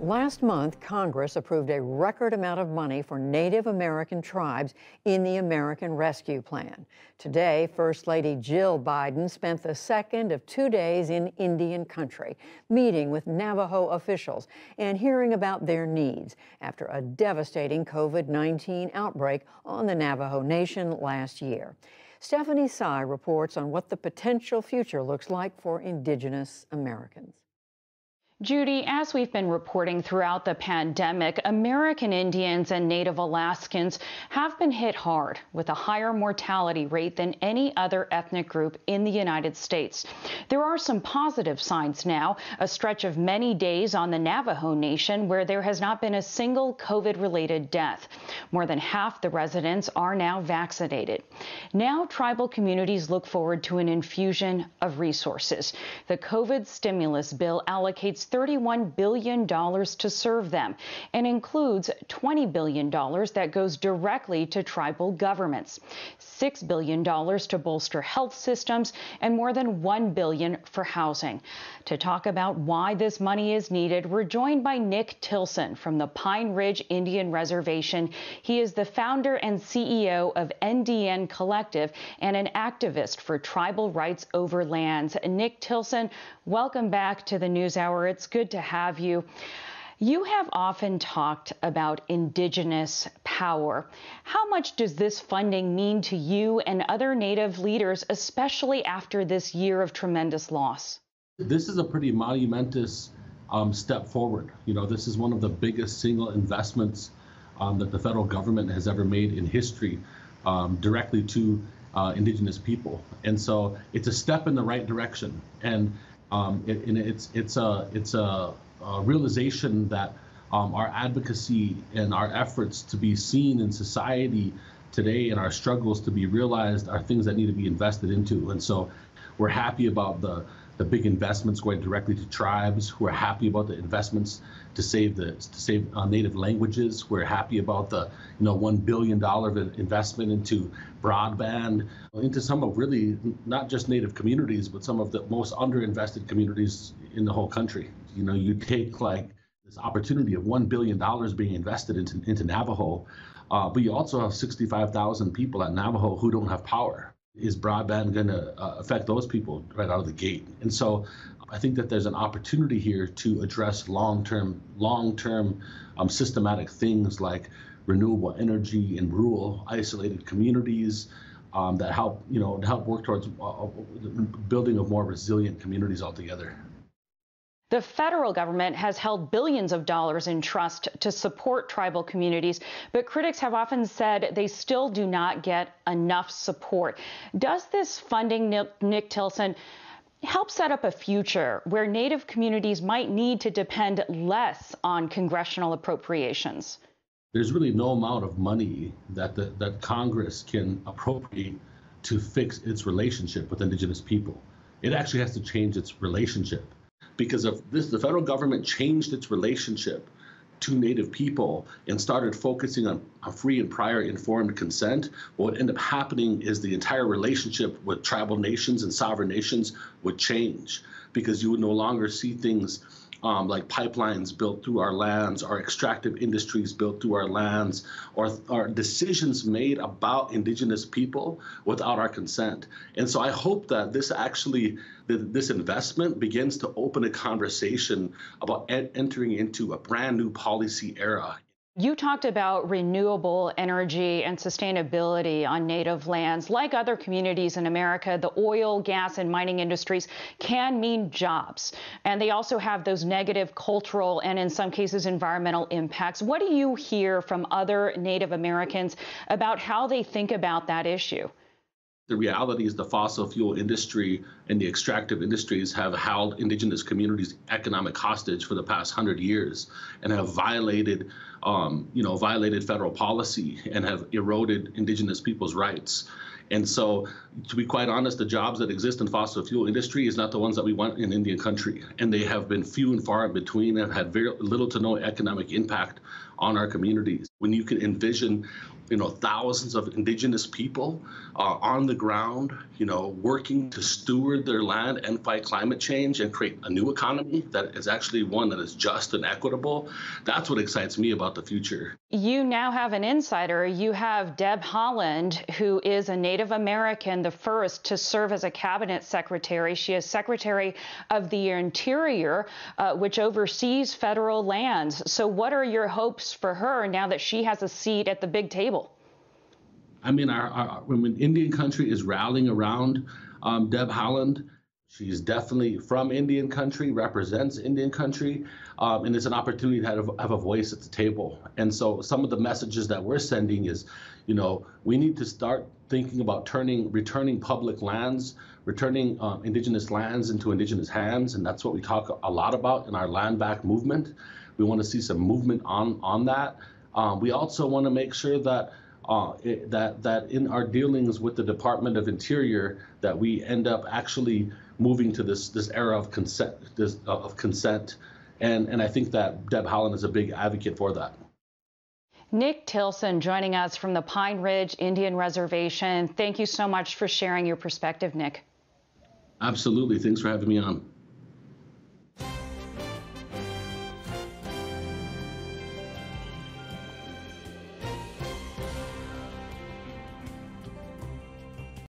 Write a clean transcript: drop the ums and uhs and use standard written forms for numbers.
Last month, Congress approved a record amount of money for Native American tribes in the American Rescue Plan. Today, First Lady Jill Biden spent the second of 2 days in Indian country, meeting with Navajo officials and hearing about their needs after a devastating COVID-19 outbreak on the Navajo Nation last year. Stephanie Sy reports on what the potential future looks like for Indigenous Americans. Judy, as we've been reporting throughout the pandemic, American Indians and Native Alaskans have been hit hard with a higher mortality rate than any other ethnic group in the United States. There are some positive signs now, a stretch of many days on the Navajo Nation where there has not been a single COVID-related death. More than half the residents are now vaccinated. Now tribal communities look forward to an infusion of resources. The COVID stimulus bill allocates $31 billion to serve them and includes $20 billion that goes directly to tribal governments, $6 billion to bolster health systems, and more than $1 billion for housing. To talk about why this money is needed, we're joined by Nick Tilson from the Pine Ridge Indian Reservation. He is the founder and CEO of NDN Collective and an activist for tribal rights over lands. Nick Tilson, welcome back to the NewsHour. It's good to have you. You have often talked about Indigenous power. How much does this funding mean to you and other Native leaders, especially after this year of tremendous loss? This is a pretty monumentous step forward. You know, this is one of the biggest single investments that the federal government has ever made in history directly to Indigenous people. And so it's a step in the right direction. And it's a realization that our advocacy and our efforts to be seen in society today and our struggles to be realized are things that need to be invested into. And so we're happy about the big investments going directly to tribes. We're happy about the investments to save native languages. We're happy about the $1 billion investment into broadband, into some of really not just Native communities, but some of the most underinvested communities in the whole country. You know, you take like this opportunity of $1 billion being invested into Navajo, but you also have 65,000 people at Navajo who don't have power. Is broadband going to affect those people right out of the gate? And so I think that there's an opportunity here to address long-term systematic things like renewable energy in rural, isolated communities that help work towards building of more resilient communities altogether. The federal government has held billions of dollars in trust to support tribal communities, but critics have often said they still do not get enough support. Does this funding, Nick Tilson, help set up a future where Native communities might need to depend less on congressional appropriations? There's really no amount of money that Congress can appropriate to fix its relationship with Indigenous people. It actually has to change its relationship. Because if the federal government changed its relationship to Native people and started focusing on free and prior informed consent, what would end up happening is the entire relationship with tribal nations and sovereign nations would change, because you would no longer see things like pipelines built through our lands, or extractive industries built through our lands, or decisions made about Indigenous people without our consent. And so I hope that this investment begins to open a conversation about entering into a brand new policy era. You talked about renewable energy and sustainability on Native lands. Like other communities in America, the oil, gas, and mining industries can mean jobs. And they also have those negative cultural and, in some cases, environmental impacts. What do you hear from other Native Americans about how they think about that issue? The reality is the fossil fuel industry and the extractive industries have held Indigenous communities economic hostage for the past 100 years and have violated violated federal policy and have eroded Indigenous people's rights. And so, to be quite honest, the jobs that exist in fossil fuel industry is not the ones that we want in Indian country. And they have been few and far in between and have had very little to no economic impact on our communities. When you can envision, thousands of Indigenous people on the ground, working to steward their land and fight climate change and create a new economy that is actually one that is just and equitable, that's what excites me about the future. You now have an insider. You have Deb Haaland, who is a Native American, the first to serve as a cabinet secretary. She is Secretary of the Interior, which oversees federal lands. So what are your hopes for her now that she has a seat at the big table? I mean, when Indian country is rallying around Deb Haaland, she's definitely from Indian country, represents Indian country, and it's an opportunity to have a voice at the table. And so some of the messages that we're sending is, we need to start thinking about returning public lands, returning Indigenous lands into Indigenous hands, and that's what we talk a lot about in our land back movement. We want to see some movement on that. We also want to make sure that that in our dealings with the Department of Interior, that we end up actually moving to this era of consent, and I think that Deb Haaland is a big advocate for that. Nick Tilson joining us from the Pine Ridge Indian Reservation. Thank you so much for sharing your perspective, Nick. Absolutely. Thanks for having me on.